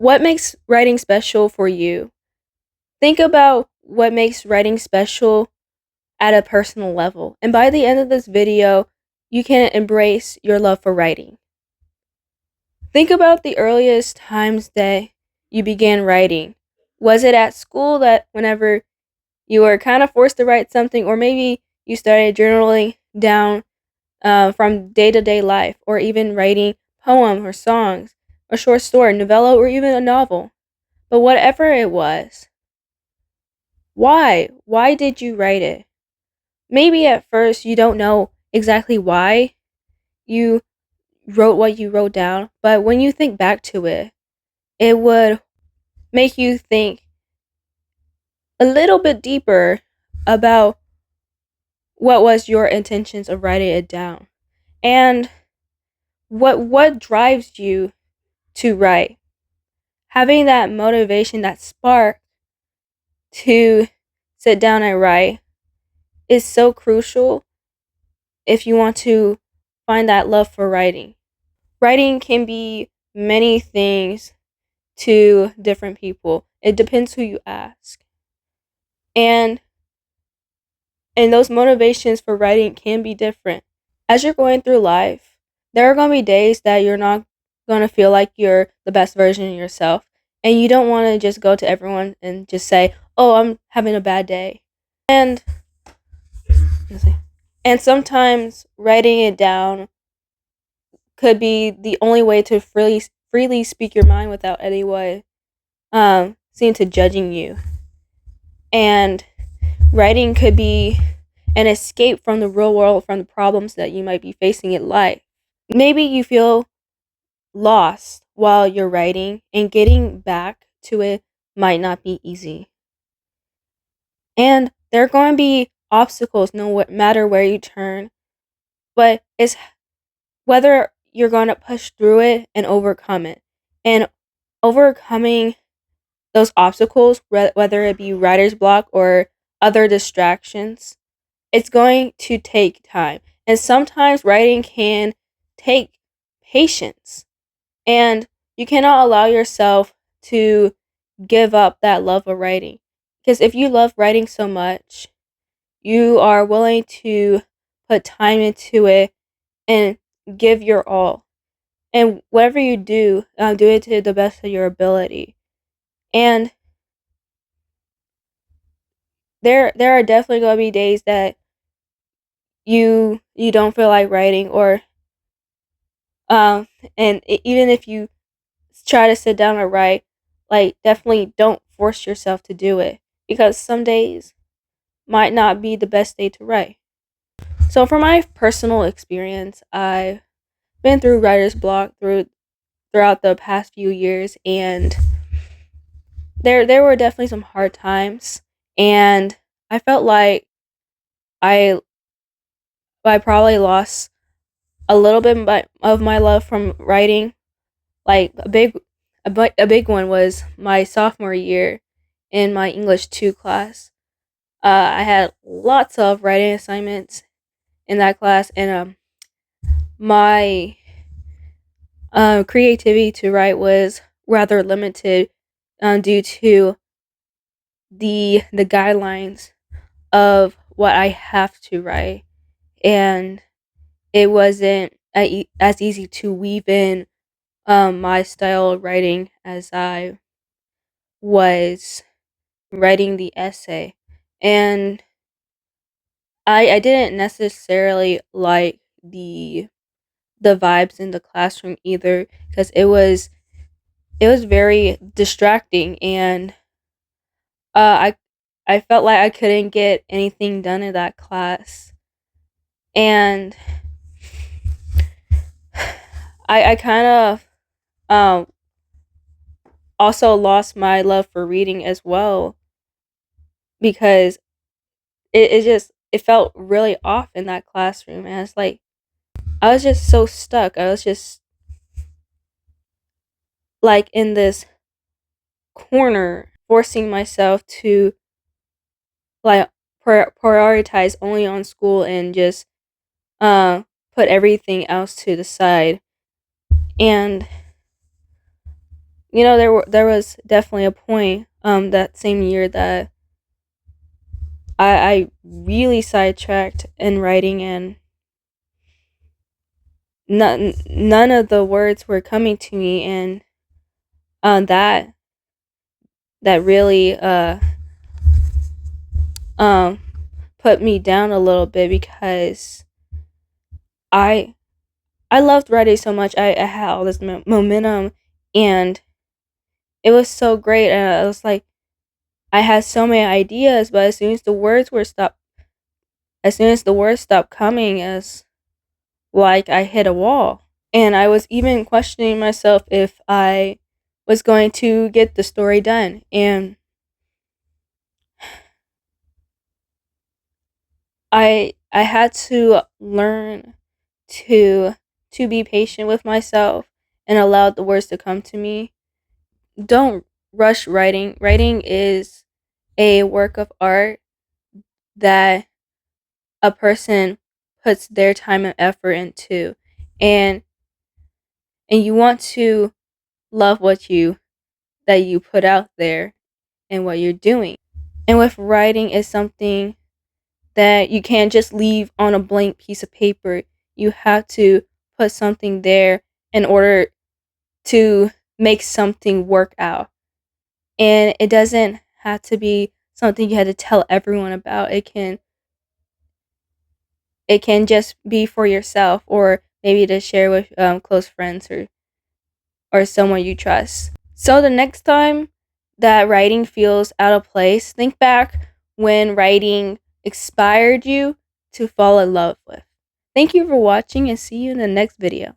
What makes writing special for you? Think about what makes writing special at a personal level. And by the end of this video, you can embrace your love for writing. Think about the earliest times that you began writing. Was it at school that whenever you were kind of forced to write something, or maybe you started journaling down from day to day life, or even writing poems or songs, a short story, novella, or even a novel? But whatever it was, why? Why did you write it? Maybe at first you don't know exactly why you wrote what you wrote down, but when you think back to it, it would make you think a little bit deeper about what was your intentions of writing it down and what drives you to write. Having that motivation, that spark to sit down and write is so crucial if you want to find that love for writing. Writing can be many things to different people. It depends who you ask. And those motivations for writing can be different. As you're going through life, there are going to be days that you're not going to feel like you're the best version of yourself. And you don't want to just go to everyone and just say, "Oh, I'm having a bad day." And and sometimes writing it down could be the only way to freely speak your mind without anyone seem to judging you. And writing could be an escape from the real world, from the problems that you might be facing in life. Maybe you feel lost while you're writing, and getting back to it might not be easy. And there are going to be obstacles no matter where you turn, but it's whether you're going to push through it and overcome it. And overcoming those obstacles, whether it be writer's block or other distractions, it's going to take time. And sometimes writing can take patience. And you cannot allow yourself to give up that love of writing. Because if you love writing so much, you are willing to put time into it and give your all. And whatever you do it to the best of your ability. And there are definitely going to be days that you don't feel like writing, or even if you try to sit down and write, like, definitely don't force yourself to do it, because some days might not be the best day to write. So from my personal experience, I've been through writer's block throughout the past few years, and there were definitely some hard times, and I felt like I I probably lost a little bit of my love from writing. Like a big one was my sophomore year in my English 2 class. I had lots of writing assignments in that class, and my creativity to write was rather limited due to the guidelines of what I have to write, and it wasn't as easy to weave in my style of writing as I was writing the essay. And I didn't necessarily like the vibes in the classroom either, because it was very distracting, and I felt like I couldn't get anything done in that class. And I kind of um also lost my love for reading as well, because it felt really off in that classroom, and it's like I was just so stuck. I was just like in this corner, forcing myself to like prioritize only on school and just uh put everything else to the side. And there was definitely a point that same year that I really sidetracked in writing, and none of the words were coming to me, and that really um put me down a little bit, because I I loved writing so much. I had all this momentum, and it was so great, and I was like, I had so many ideas, but as soon as the words stopped coming, it's like I hit a wall. And I was even questioning myself if I was going to get the story done. And I had to learn to be patient with myself and allow the words to come to me. Don't rush writing. Writing is a work of art that a person puts their time and effort into. And you want to love that you put out there and what you're doing. And with writing is something that you can't just leave on a blank piece of paper. You have to put something there in order to make something work out. And it doesn't have to be something you had to tell everyone about. It can just be for yourself, or maybe to share with close friends, or someone you trust. So the next time that writing feels out of place, think back when writing inspired you to fall in love with. Thank you for watching, and see you in the next video.